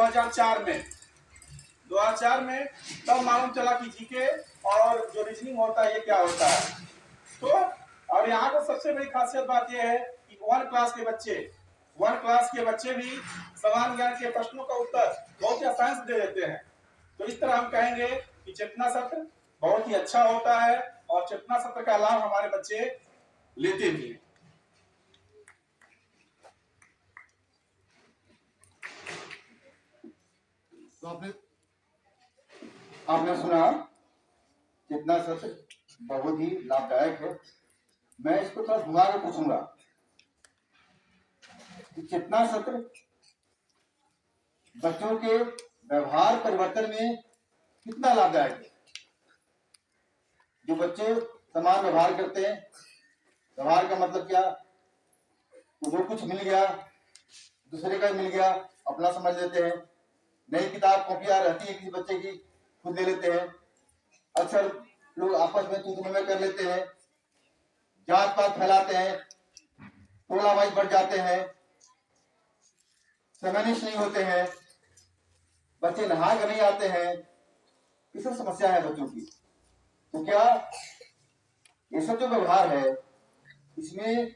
2004 में 2004 में तब मालूम चला कि जीके और जो रीजनिंग होता है ये क्या होता है। तो और यहाँ पर सबसे बड़ी खासियत बात यह है कि वन क्लास के बच्चे भी समान ज्ञान के प्रश्नों का उत्तर बहुत ही आसानी से दे देते हैं। तो इस तरह हम कहेंगे कि चेतना सत्र बहुत ही अच्छा होता है और चेतना सत्र का लाभ हमारे बच्चे लेते भी हैं। तो आपने सुना चेतना सत्र बहुत ही लाभदायक है। मैं इसको थोड़ा घुमा के पूछूंगा कि चेतना सत्र बच्चों के व्यवहार परिवर्तन में कितना लाभदायक है। जो बच्चे समान व्यवहार करते हैं, व्यवहार का मतलब क्या, जो कुछ मिल गया दूसरे का मिल गया अपना समझ लेते हैं। नई किताब कॉपियां रहती है किसी बच्चे की, खुद ले लेते हैं। अक्सर लोग आपस में तू में कर लेते हैं, जात पात फैलाते हैं, टोलाबाज बढ़ जाते हैं, समनिष्ठ नहीं होते हैं, बच्चे नहा कर नहीं आते हैं। ये सब समस्या है बच्चों की। तो क्या ये सब जो व्यवहार है इसमें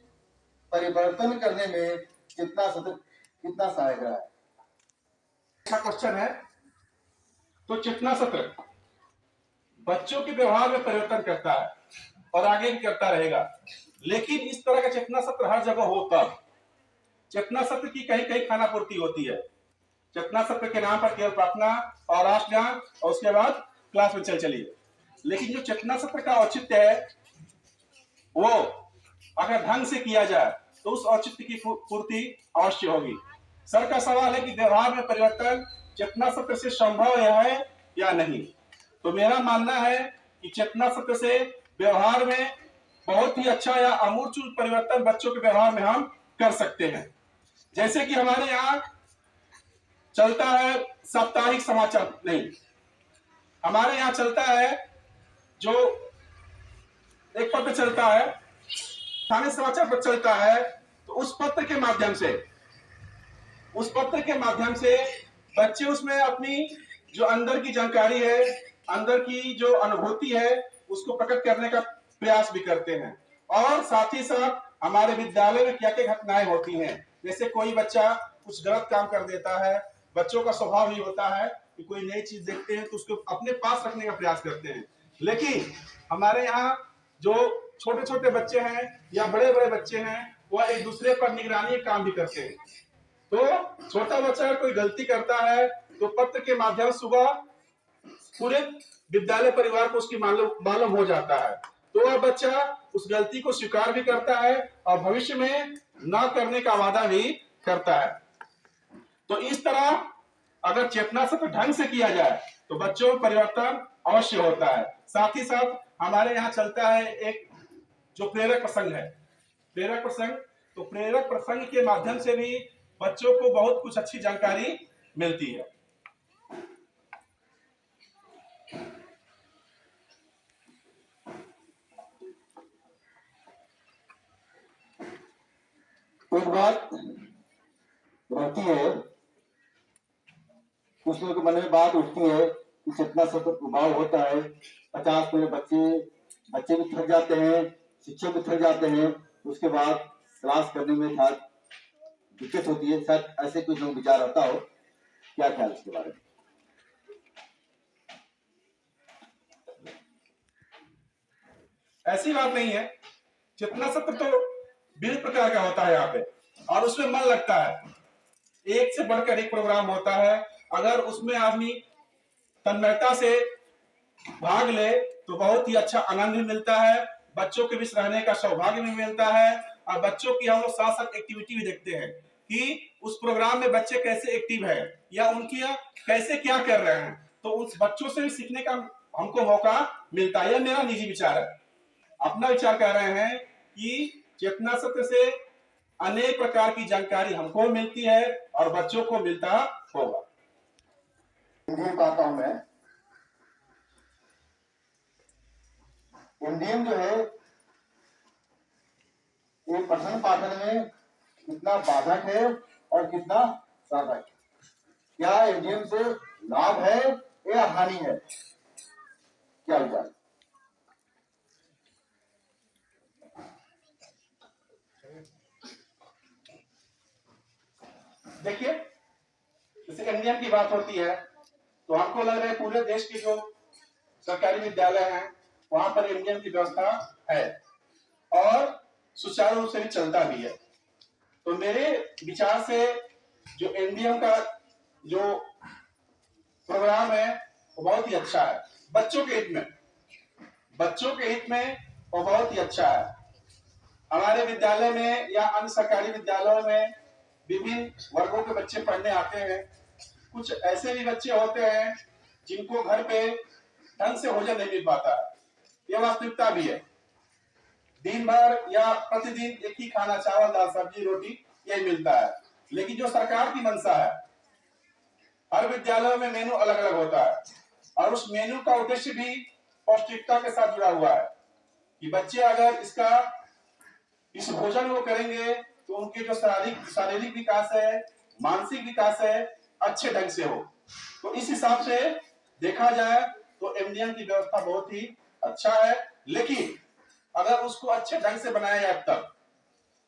परिवर्तन करने में चेतना सत्र कितना सहायक रहा है? अच्छा क्वेश्चन है। तो चेतना सत्र बच्चों के व्यवहार में परिवर्तन करता है और आगे भी करता रहेगा। लेकिन इस तरह का चेतना सत्र हर जगह हो तब। चेतना सत्र की कहीं कहीं खानापूर्ति होती है। चेतना सत्र के नाम पर केवल प्रार्थना और राष्ट्रगान और उसके बाद क्लास में चलिए। लेकिन जो चेतना सत्र का औचित्य है वो अगर ढंग से किया जाए तो उस औचित्य की पूर्ति अवश्य होगी। सर का सवाल है कि व्यवहार में परिवर्तन चेतना सत्र से संभव है या नहीं। तो मेरा मानना है कि चेतना सत्र से व्यवहार में बहुत ही अच्छा या आमूलचूल परिवर्तन बच्चों के व्यवहार में हम कर सकते हैं। जैसे कि हमारे यहाँ चलता है साप्ताहिक समाचार, नहीं, हमारे यहाँ चलता है जो एक पत्र चलता है, स्थानीय समाचार पत्र चलता है। तो उस पत्र के माध्यम से बच्चे उसमें अपनी जो अंदर की जानकारी है, अंदर की जो अनुभूति है उसको प्रकट करने का प्रयास भी करते हैं। और साथ ही साथ हमारे विद्यालय में क्या क्या घटनाएं होती हैं। जैसे कोई बच्चा कुछ गलत काम कर देता है, बच्चों का स्वभाव ही होता है कि कोई नई चीज देखते हैं तो उसको अपने पास रखने का प्रयास करते हैं। लेकिन हमारे यहाँ जो छोटे छोटे बच्चे हैं या बड़े बड़े बच्चे हैं वह एक दूसरे पर निगरानी काम भी करते हैं। तो छोटा बच्चा कोई गलती करता है तो पत्र के माध्यम से सुबह पूरे विद्यालय परिवार को उसकी मालूम हो जाता है। तो वह बच्चा उस गलती को स्वीकार भी करता है और भविष्य में न करने का वादा भी करता है। तो इस तरह अगर चेतना सत्र ढंग से किया जाए तो बच्चों में परिवर्तन अवश्य होता है। साथ ही साथ हमारे यहाँ चलता है एक जो प्रेरक प्रसंग है, तो प्रेरक प्रसंग के माध्यम से भी बच्चों को बहुत कुछ अच्छी जानकारी मिलती है। एक बात रहती है, कुछ लोगों के मन में बात उठती है कि चेतना सत्र प्रभाव होता है, 50 मिनट बच्चे भी थक जाते हैं, शिक्षक भी थक जाते हैं, उसके बाद क्लास करने में दिक्कत होती है। शायद ऐसे कुछ लोग विचार आता हो, क्या ख्याल इसके बारे में? ऐसी बात नहीं है। चेतना सत्र तो विभिन्न प्रकार का होता है यहाँ पे और उसमें मन लगता है। एक से बढ़कर एक प्रोग्राम होता है। अगर उसमें आदमी तन्मयता से भाग ले तो बहुत ही अच्छा आनंद भी मिलता है, बच्चों के बीच रहने का सौभाग्य भी मिलता है और बच्चों की हम लोग साथ साथ एक्टिविटी भी देखते हैं कि उस प्रोग्राम में बच्चे कैसे एक्टिव है या उनकी कैसे क्या कर रहे हैं। तो उस बच्चों से भी सीखने का हमको मौका मिलता है। यह मेरा निजी विचार है। अपना विचार कह रहे हैं कि चेतना सत्र से अनेक प्रकार की जानकारी हमको मिलती है और बच्चों को मिलता होगा। आता हूं मैं, एमडीएम जो है एक पठन पाठन में कितना बाधक है और कितना साधक। क्या एमडीएम से लाभ है या हानि है? क्या विचार? देखिए, जैसे एमडीएम की बात होती है तो हमको लग रहा है पूरे देश के जो सरकारी विद्यालय हैं वहां पर एमडीएम की व्यवस्था है और सुचारू रूप से भी चलता भी है। तो मेरे विचार से जो एमडीएम का जो प्रोग्राम है वो बहुत ही अच्छा है, बच्चों के हित में, बच्चों के हित में वो बहुत ही अच्छा है। हमारे विद्यालय में या अन्य सरकारी विद्यालयों में विभिन्न वर्गों के बच्चे पढ़ने आते हैं। कुछ ऐसे भी बच्चे होते हैं जिनको घर पे ढंग से भोजन नहीं मिल पाता है, यह वास्तविकता भी है। दिन भर या प्रतिदिन एक ही खाना, चावल दाल सब्जी रोटी यही मिलता है। लेकिन जो सरकार की मंशा है, हर विद्यालय में मेनू अलग अलग होता है और उस मेनू का उद्देश्य भी पौष्टिकता के साथ जुड़ा हुआ है कि बच्चे अगर इस भोजन को करेंगे तो उनके जो शारीरिक विकास है, मानसिक विकास है, अच्छे ढंग से हो। तो इस हिसाब से देखा जाए तो एमडीएम की व्यवस्था बहुत ही अच्छा है। लेकिन अगर उसको अच्छे ढंग से बनाया जाए तब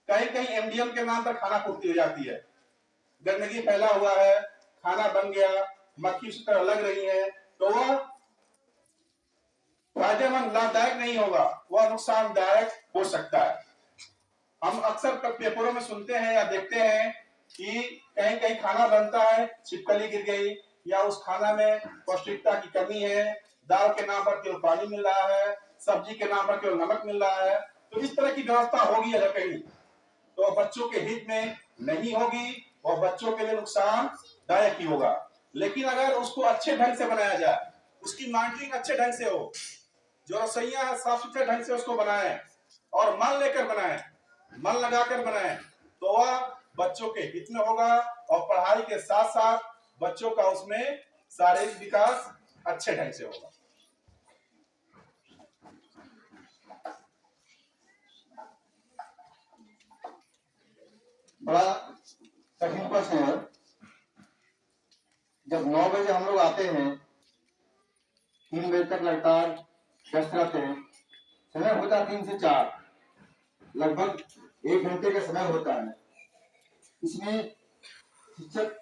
कहीं कहीं एमडीएम के नाम पर खाना पूर्ति हो जाती है, गंदगी फैला हुआ है, खाना बन गया, मक्खी उस तरह लग रही है, तो वह फायदेमंद लाभदायक नहीं होगा, वह नुकसानदायक हो सकता है। हम अक्सर पेपरों में सुनते हैं या देखते हैं कि कहीं कहीं खाना बनता है, छिपकली गिर गई या उस खाना में पौष्टिकता की कमी है, दाल के नाम पर केवल पानी मिल रहा है, सब्जी के नाम पर केवल नमक मिल रहा है। तो इस तरह की व्यवस्था होगी अगर कहीं तो बच्चों के हित में नहीं होगी, और बच्चों के लिए नुकसानदायक ही होगा। लेकिन अगर उसको अच्छे ढंग से बनाया जाए, उसकी मॉनिटरिंग अच्छे ढंग से हो, जो रसोइया साफ सुथरे ढंग से उसको बनाए और मन लेकर बनाए, मन लगाकर बनाए, तो वह बच्चों के हित में होगा और पढ़ाई के साथ साथ बच्चों का उसमें शारीरिक विकास अच्छे ढंग से होगा। बड़ा कठिन प्रश्न है। जब 9 बजे हम लोग आते हैं, 3 बजे तक लगातार व्यस्त रहते हैं, समय होता है 3 से 4, लगभग 1 घंटे का समय होता है। इसमें शिक्षक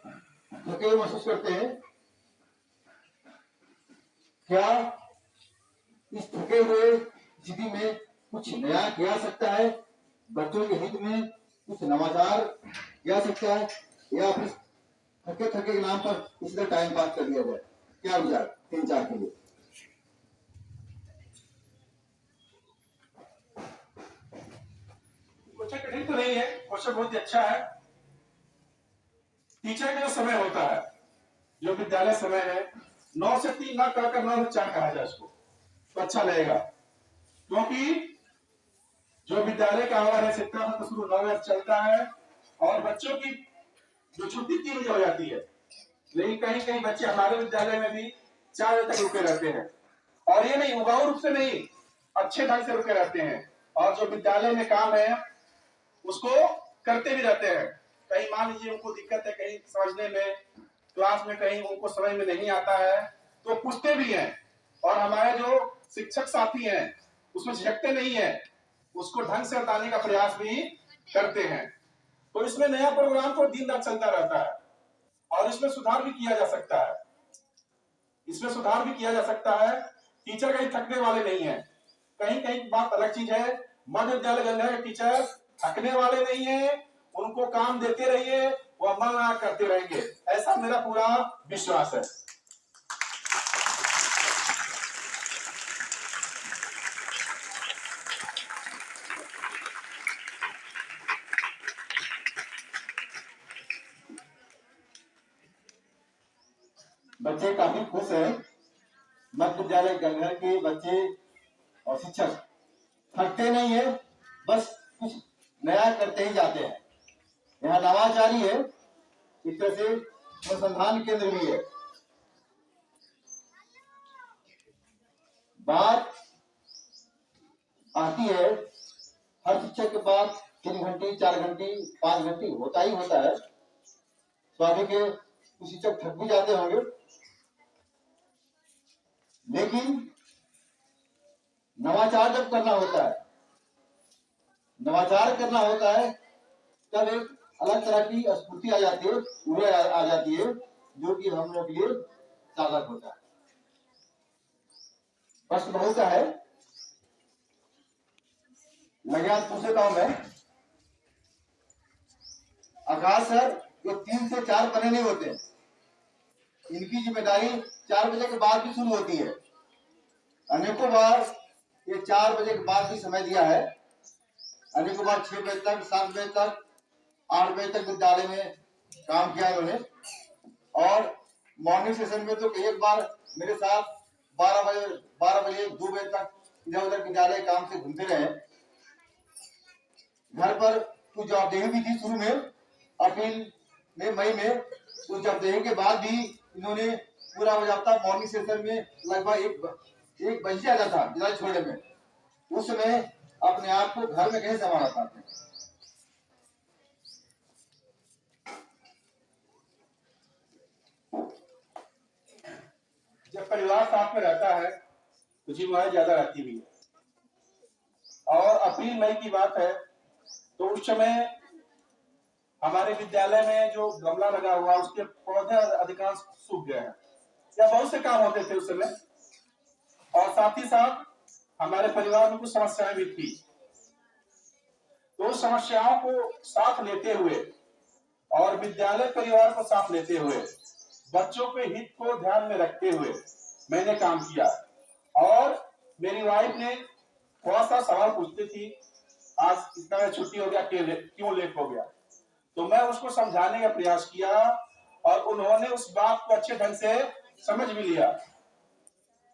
थके महसूस करते हैं। क्या इस थके हुए स्थिति में कुछ नया किया सकता है, बच्चों के हित में कुछ नवाचार किया सकता है, या फिर थके थके के नाम पर इसी तरह टाइम पास कर दिया जाए? क्या विचार 3-4 के लिए? क्वेश्चन कठिन तो नहीं है, क्वेश्चन बहुत ही अच्छा है। टीचर का जो समय होता है, जो विद्यालय समय है, 9 से 3 ना कहकर 9 से 4 कहा जाए उसको तो अच्छा लगेगा। क्योंकि जो विद्यालय का आवर है शिक्षा सत्र शुरू 9 बजे चलता है और बच्चों की जो छुट्टी 3 बजे हो जाती है। लेकिन कहीं कहीं बच्चे हमारे विद्यालय में भी 4 बजे तक रुके रहते हैं, और ये नहीं उबाऊ रूप से नहीं, अच्छे ढंग से रुके रहते हैं और जो विद्यालय में काम है उसको करते भी रहते हैं। कहीं मान लीजिए उनको दिक्कत है कहीं समझने में, क्लास में कहीं उनको समझ में नहीं आता है तो पूछते भी हैं, और हमारे जो शिक्षक साथी हैं उसमें झिझकते नहीं है, उसको ढंग से बताने का प्रयास भी करते हैं। तो इसमें नया प्रोग्राम तो दिन रात चलता रहता है और इसमें सुधार भी किया जा सकता है, इसमें सुधार भी किया जा सकता है। टीचर कहीं थकने वाले नहीं है, कहीं कहीं बात अलग चीज है, मध्य विद्यालय गंधा के टीचर थकने वाले नहीं है, उनको काम देते रहिए, वो मन लगा करते रहेंगे, ऐसा मेरा पूरा विश्वास है। बच्चे काफी खुश हैं। मध्य विद्यालय गंगर के बच्चे और शिक्षक थकते नहीं है, बस कुछ नया करते ही जाते हैं। यहाँ नवाचारी है, इस तरह से अनुसंधान केंद्र भी है। बात आती है हर शिक्षक के पास 3 घंटे 4 घंटे 5 घंटे होता ही होता है। स्वाभाविक है, कुछ शिक्षक थक भी जाते होंगे, लेकिन नवाचार जब करना होता है, नवाचार करना होता है, तब एक अलग तरह की स्फूर्ति आ जाती है, ऊर्जा आ जाती है, जो कि हम लोग के लिए साधक होता है। प्रश्न बहुत सा है, लगे आज पूछ लेता हूं मैं। आकाश सर, ये 3 से 4 बने नहीं होते, इनकी जिम्मेदारी 4 बजे के बाद भी शुरू होती है। अनेकों बार ये 4 बजे के बाद भी समय दिया है, अनेकों बार 6 बजे तक, 7 बजे तक, 8 बजे तक विद्यालय में काम किया उन्होंने। और मॉर्निंग सेशन में तो एक बार मेरे साथ 12 बजे 2 बजे तक इधर उधर विद्यालय काम से घूमते रहे। घर पर कुछ जवाबदेही भी थी शुरू में, अप्रैल में, मई में। उस जवाबदेही के बाद भी इन्होंने पूरा बजाता मॉर्निंग सेशन में लगभग एक बज जाता था विद्यालय छोड़ने में। उस समय अपने आप को घर में कैसे संभाला पाते हैं? जब परिवार साथ में रहता है तो जिम्मेदारी ज्यादा रहती भी है। और अप्रैल मई की बात है तो उस समय हमारे विद्यालय में जो गमला लगा हुआ उसके पौधे अधिकांश सूख गए हैं, या बहुत से काम होते थे उस समय। और साथ ही साथ हमारे परिवार में कुछ समस्याएं भी थी, तो उस समस्याओं को साथ लेते हुए और विद्यालय परिवार को साथ लेते हुए, बच्चों के हित को ध्यान में रखते हुए मैंने काम किया। और मेरी वाइफ ने थोड़ा सा सवाल पूछती थी, आज इतना छुट्टी हो गया, क्यों लेट हो गया? तो मैं उसको समझाने का प्रयास किया और उन्होंने उस बात को अच्छे ढंग से समझ भी लिया।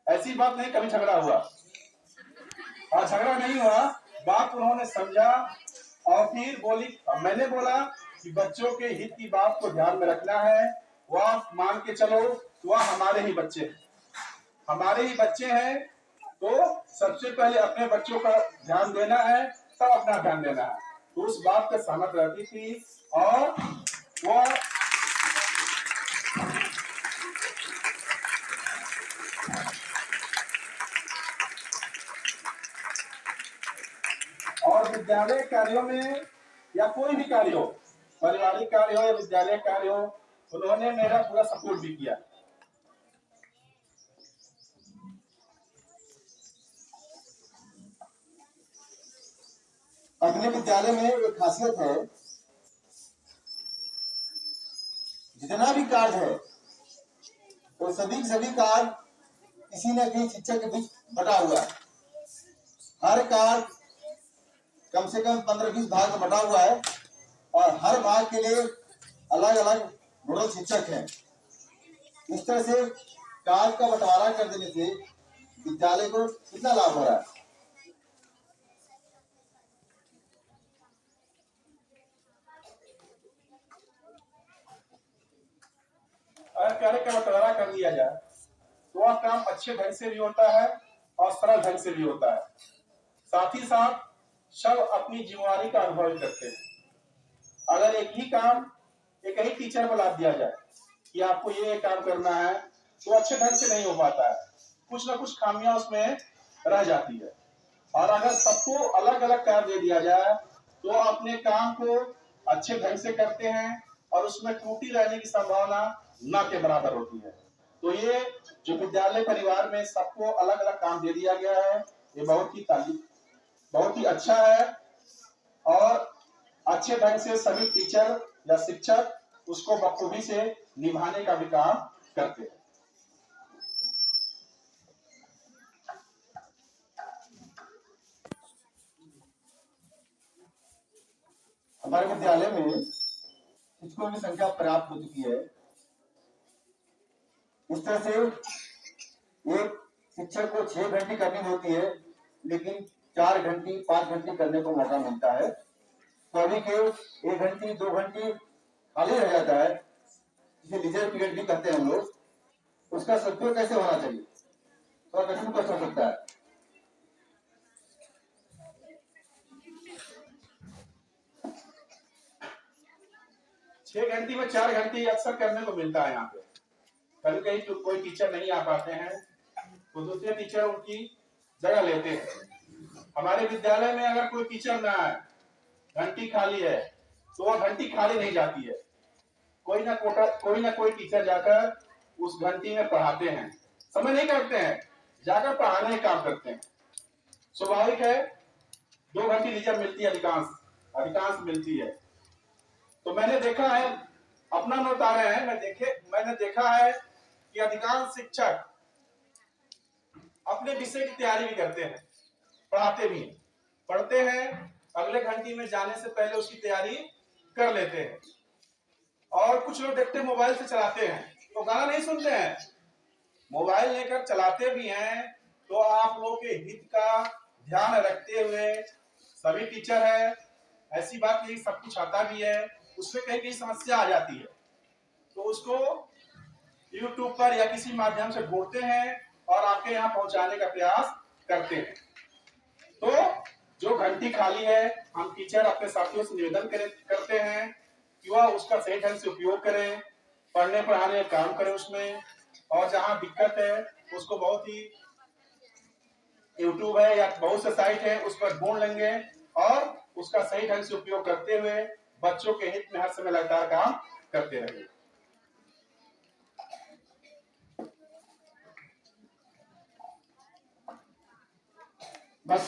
ऐसी बात नहीं, कभी झगड़ा हुआ और झगड़ा नहीं हुआ, बात उन्होंने समझा। और फिर मैंने बोला कि बच्चों के हित की बात को ध्यान में रखना है। वह मान के चलो, वह हमारे ही बच्चे हैं, हमारे ही बच्चे हैं, तो सबसे पहले अपने बच्चों का ध्यान देना है, तब अपना ध्यान देना है। तो उस बात पे सहमत रहती थी। और वह और विद्यालय कार्यों में या कोई भी कार्य हो, पारिवारिक कार्य हो या विद्यालय कार्य हो, उन्होंने मेरा पूरा सपोर्ट भी किया। अपने विद्यालय में एक खासियत है, जितना भी कार्य है वो सभी कार्य किसी न किसी शिक्षक के बीच बटा हुआ है। हर कार्य कम से कम 15-20 भाग में बटा हुआ है और हर भाग के लिए अलग अलग नोडल शिक्षक हैं। इस तरह से कार्य का बंटवारा कर देने से विद्यालय को कितना लाभ हो रहा है? अगर कार्य का बंटवारा कर दिया जाए तो वह काम अच्छे ढंग से भी होता है और सरल ढंग से भी होता है। साथ ही साथ सब अपनी जिम्मेदारी का अनुभव भी करते हैं। अगर एक ही काम एक ही टीचर को लाद दिया जाए कि आपको ये काम करना है, तो अच्छे ढंग से नहीं हो पाता है, कुछ ना कुछ खामियां उसमें रह जाती है। और अगर सबको अलग अलग कार्य दे दिया जाए तो अपने काम को अच्छे ढंग से करते हैं और उसमें त्रुटि रहने की संभावना न के बराबर होती है। तो ये जो विद्यालय परिवार में सबको अलग अलग काम दे दिया गया है, ये बहुत ही अच्छा है। और अच्छे ढंग से सभी टीचर या शिक्षक उसको बखूबी से निभाने का भी काम करते हैं। हमारे विद्यालय में शिक्षकों की संख्या पर्याप्त हो चुकी है। इस तरह से एक शिक्षक को 6 घंटे करनी होती है, लेकिन 4 घंटे 5 घंटे करने को मौका मिलता है। तो अभी के 1 घंटे 2 घंटे खाली रह जाता है, जिसे लीजर पीरियड भी कहते हैं हम लोग। उसका सदुपयोग कैसे होना चाहिए, थोड़ा कठिन प्रश्न हो सकता है। 6 घंटे में 4 घंटे अक्सर करने को मिलता है यहाँ पे। कभी कहीं तो कोई टीचर नहीं आ पाते हैं तो दूसरे टीचर उनकी जगह लेते हैं। हमारे विद्यालय में अगर कोई टीचर ना आए, घंटी खाली है, तो वह घंटी खाली नहीं जाती है। कोई ना कोई टीचर जाकर उस घंटी में पढ़ाते हैं। समय नहीं करते हैं, जाकर पढ़ाने का काम करते हैं। स्वाभाविक है 2 घंटे रिजर्व मिलती है, अधिकांश मिलती है। तो मैंने देखा है, अपना न बता रहे हैं, मैंने देखा है कि अधिकांश शिक्षक अपने विषय की तैयारी भी करते हैं, पढ़ाते भी हैं, पढ़ते हैं, अगले घंटी में जाने से पहले उसकी तैयारी कर लेते हैं। और कुछ लोग देखते हैं मोबाइल से चलाते हैं तो गाना नहीं सुनते हैं, मोबाइल लेकर चलाते भी हैं। तो आप लोगों के हित का ध्यान रखते हुए, सभी टीचर है, ऐसी बात नहीं सब कुछ आता भी है, उसमें कहीं कहीं समस्या आ जाती है तो उसको YouTube पर या किसी माध्यम से ढूंढते हैं और आपके यहाँ पहुंचाने का प्रयास करते हैं। तो जो घंटी खाली है, हम टीचर अपने साथियों से निवेदन करते हैं कि वह उसका सही ढंग से उपयोग करें, पढ़ने पढ़ाने का काम करें उसमें। और जहां दिक्कत है उसको बहुत ही YouTube है या बहुत से साइट है उस पर ढूंढ लेंगे और उसका सही ढंग से उपयोग करते हुए बच्चों के हित में हर समय लगातार काम करते रहेंगे। बस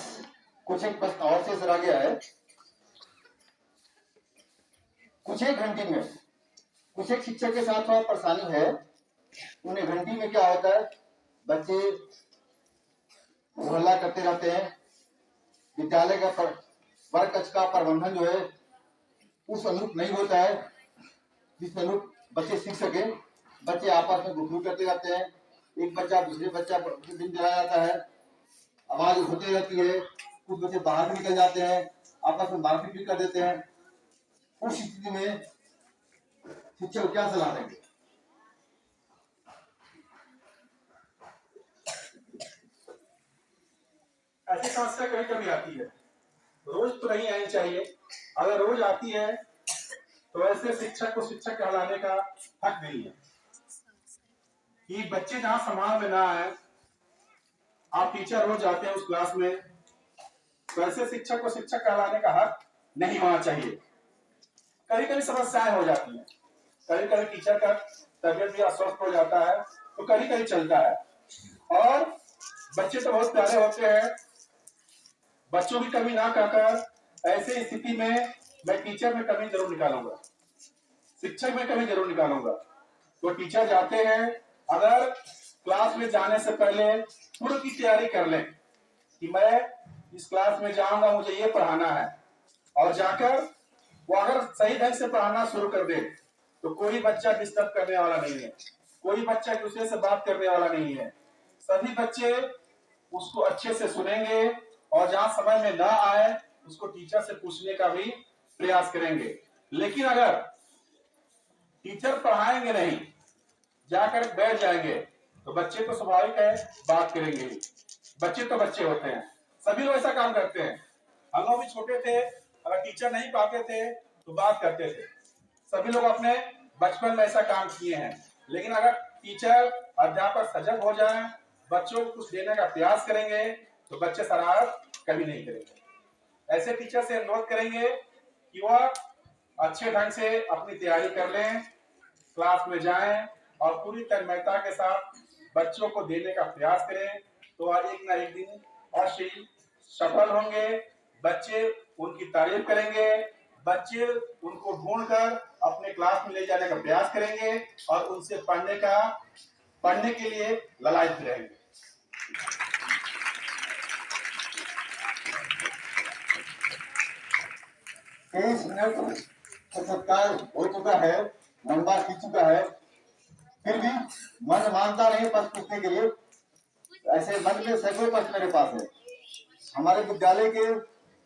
कुछ एक प्रश्न और से रह गया है। कुछ एक घंटी में कुछ एक शिक्षक के साथ थोड़ा परेशानी है। उन्हें घंटी में क्या होता है, बच्चे हल्ला करते रहते हैं। विद्यालय का वर्ग कक्ष का प्रबंधन जो है उस अनुरूप नहीं होता है जिस अनुरूप बच्चे सीख सके। बच्चे आपस में गुफ्तगू करते रहते हैं, एक बच्चा दूसरे बच्चा दिन चला जाता है, आवाज होती रहती है, कुछ बच्चे बाहर निकल जाते हैं, आपस में मारपीट भी कर देते हैं। उस स्थिति में शिक्षक क्या सलाह देंगे? ऐसी समस्या कभी कभी आती है, रोज तो नहीं आनी चाहिए। अगर रोज आती है तो ऐसे शिक्षक को शिक्षक कहलाने का हक नहीं है कि बच्चे जहां समाज में ना आए, आप टीचर रोज जाते हैं उस क्लास में, तो ऐसे शिक्षक को शिक्षक कहलाने का हक नहीं होना चाहिए। कभी कभी समस्याएं हो जाती हैं, कभी कभी टीचर का तबियत भी अस्वस्थ हो जाता है तो कभी कभी चलता है। और बच्चे तो बहुत प्यारे होते हैं, बच्चों की कमी ना कहकर ऐसे स्थिति में मैं टीचर में कमी जरूर निकालूंगा, शिक्षक में कमी जरूर निकालूंगा। तो टीचर जाते हैं, अगर क्लास में जाने से पहले पूर्व की तैयारी कर लें कि मैं इस क्लास में जाऊंगा, मुझे ये पढ़ाना है, और जाकर वो अगर सही ढंग से पढ़ाना शुरू कर दे तो कोई बच्चा डिस्टर्ब करने वाला नहीं है, कोई बच्चा एक दूसरे से बात करने वाला नहीं है। सभी बच्चे उसको अच्छे से सुनेंगे और जहां समय में ना आए उसको टीचर से पूछने का भी प्रयास करेंगे। लेकिन अगर टीचर पढ़ाएंगे नहीं, जाकर बैठ जाएंगे तो बच्चे तो स्वाभाविक है बात करेंगे ही। बच्चे तो बच्चे होते हैं, सभी लोग ऐसा काम करते हैं। हम लोग भी छोटे थे, अगर टीचर नहीं पाते थे तो बात करते थे, सभी लोग अपने बचपन में ऐसा काम किए हैं। लेकिन अगर टीचर अध्यापक सजग हो जाएं, बच्चों को कुछ देने का प्रयास करेंगे तो बच्चे शरारत कभी नहीं करेंगे। ऐसे टीचर से अनुरोध करेंगे कि वह अच्छे ढंग से अपनी तैयारी कर लें, क्लास में जाएं और पूरी तन्मयता के साथ बच्चों को देने का प्रयास करें, तो एक ना एक दिन अवश्य सफल होंगे। बच्चे उनकी तारीफ करेंगे, बच्चे उनको ढूंढकर अपने क्लास में ले जाने का प्रयास करेंगे और उनसे पढ़ने के लिए ललायत रहेंगे। तेईस मिनट सत्कार हो चुका है, लंबा खींच चुका है, फिर भी मन मानता नहीं प्रश्न पूछने के लिए। ऐसे मन में सैकड़ों प्रश्न मेरे पास है। हमारे विद्यालय के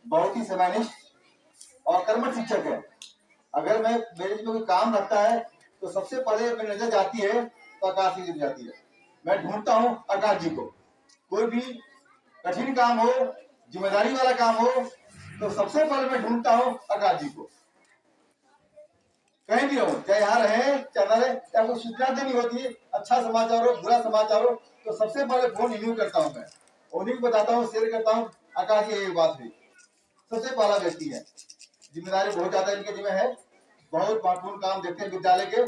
बहुत ही समयनिष्ठ और कर्मठ शिक्षक है। अगर मैं मेरे में कोई काम रहता है तो सबसे पहले मेरी नजर जाती है तो आकाश जी जाती है। मैं ढूंढता हूँ आकाश जी को। कोई भी कठिन काम हो, जिम्मेदारी वाला काम हो तो सबसे पहले मैं ढूंढता हूँ आकाश जी को। कहीं भी हो, चाहे यहाँ रहे चाहे ना रहे, चाहे कोई सूचना देनी होती है, अच्छा समाचार हो बुरा समाचार हो, तो सबसे पहले फोन इन्हीं को करता हूँ मैं, उन्हीं को बताता हूँ, शेयर करता हूँ। आकाश ये बात हुई, सबसे पहला व्यक्ति है, जिम्मेदारी बहुत ज्यादा इनके जिम्मे है, बहुत महत्वपूर्ण काम देखते हैं विद्यालय के,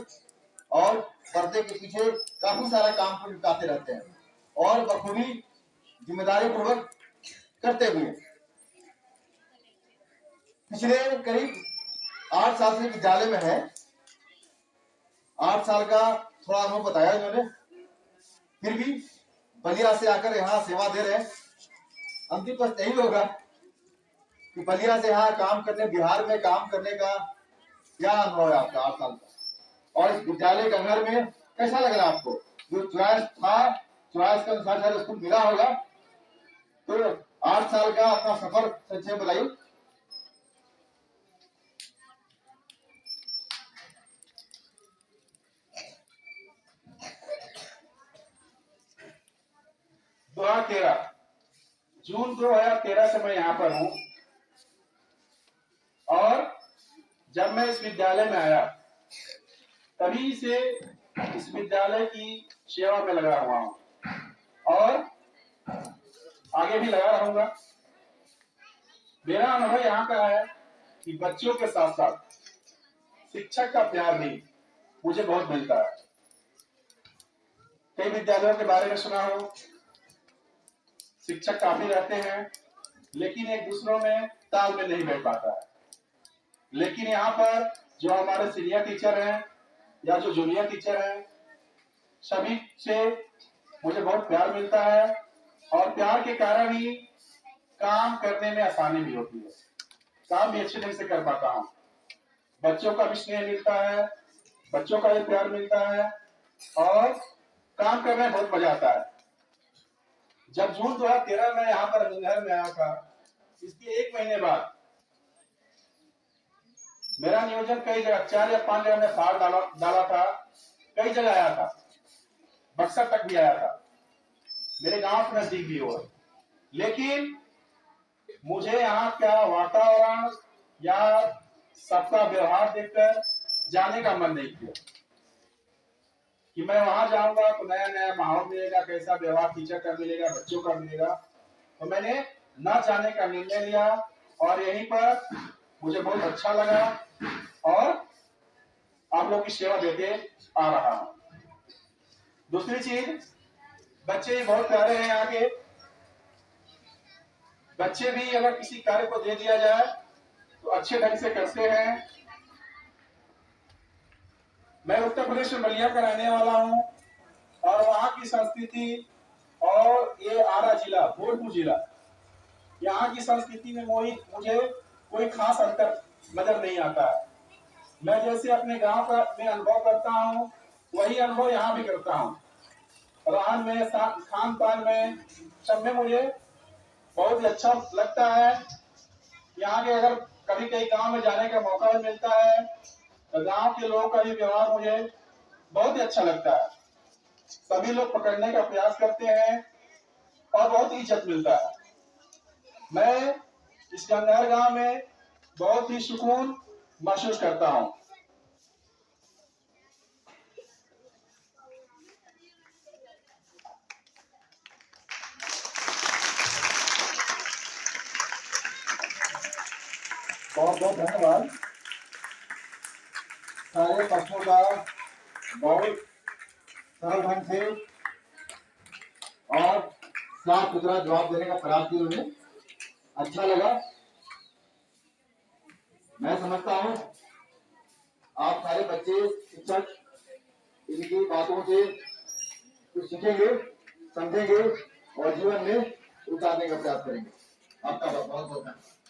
और पर्दे के पीछे काफी सारा काम को निपटाते रहते हैं और बखूबी जिम्मेदारी पूर्वक करते हुए पिछले करीब 8 साल से विद्यालय में है। 8 साल का थोड़ा अनुभव बताया इन्होंने, फिर भी बलिया से आकर यहाँ सेवा दे रहे हैं। अंतिम प्रश्न यही होगा कि बलिया से यहाँ काम करने, बिहार में काम करने का क्या अनुभव है आपका 8 साल का, और इस विद्यालय का घर में कैसा लग रहा है आपको? जो चॉइस था, चॉइस के अनुसार शायद उसको मिला होगा, तो 8 साल का अपना सफर संक्षेप बताइए। जून 2013 से मैं यहाँ पर हूँ, और जब मैं इस विद्यालय में आया तभी से इस विद्यालय की सेवा में लगा हुआ हूँ और आगे भी लगा रहूंगा। मेरा अनुभव यहाँ का है कि बच्चों के साथ साथ शिक्षक का प्यार भी मुझे बहुत मिलता है। कई विद्यालयों के बारे में सुना हो, शिक्षक काफी रहते हैं लेकिन एक दूसरों में तालमेल नहीं बैठ पाता है। लेकिन यहाँ पर जो हमारे सीनियर टीचर हैं या जो जूनियर टीचर हैं, सभी से मुझे बहुत प्यार मिलता है और प्यार के कारण ही काम करने में आसानी भी होती है, काम भी अच्छे ढंग से कर पाता हूँ। बच्चों का भी स्नेह मिलता है, बच्चों का भी प्यार मिलता है और काम करने में बहुत मजा आता है। जब जून 2013 में यहाँ पर घर में आया था, इसके 1 महीने बाद मेरा नियोजन कई जगह 4 या 5 जगह में फाड़ डाला था, कई जगह आया था, बक्सर तक भी आया था, मेरे गांव से नजदीक भी हुआ। लेकिन मुझे यहाँ क्या वातावरण या सबका व्यवहार देखकर जाने का मन नहीं किया कि मैं वहां जाऊंगा तो नया नया माहौल मिलेगा, कैसा व्यवहार टीचर का मिलेगा, बच्चों का मिलेगा। तो मैंने न जाने का निर्णय लिया और यहीं पर मुझे बहुत अच्छा लगा और आप लोग की सेवा देते आ रहा हूं। दूसरी चीज, बच्चे बहुत प्यारे हैं यहाँ के। बच्चे भी अगर किसी कार्य को दे दिया जाए तो अच्छे ढंग से करते हैं। मैं उत्तर प्रदेश में बलिया का रहने वाला हूँ और वहाँ की संस्कृति और ये आरा जिला, भोजपुर जिला, यहाँ की संस्कृति में मुझे कोई खास अंतर नजर नहीं आता है। मैं जैसे अपने गांव का में अनुभव करता हूँ वही अनुभव यहाँ भी करता हूँ। रहन में, खान पान में, सब में मुझे बहुत ही अच्छा लगता है। यहाँ के अगर कभी कहीं गांव में जाने का मौका भी मिलता है तो गांव के लोगों का भी व्यवहार मुझे बहुत ही अच्छा लगता है। सभी लोग पकड़ने का प्रयास करते हैं और बहुत ही इज्जत मिलता है। मैं इस गंगार गांव में बहुत ही सुकून महसूस करता हूँ। बहुत बहुत धन्यवाद। सारे पक्षों का बहुत सरल ढंग से और साफ सुथरा जवाब देने का प्रयास किया उन्हें, अच्छा लगा। मैं समझता हूँ आप सारे बच्चे, शिक्षक इनकी बातों से कुछ सीखेंगे, समझेंगे और जीवन में उतारने का प्रयास करेंगे। आपका बहुत बहुत धन्यवाद।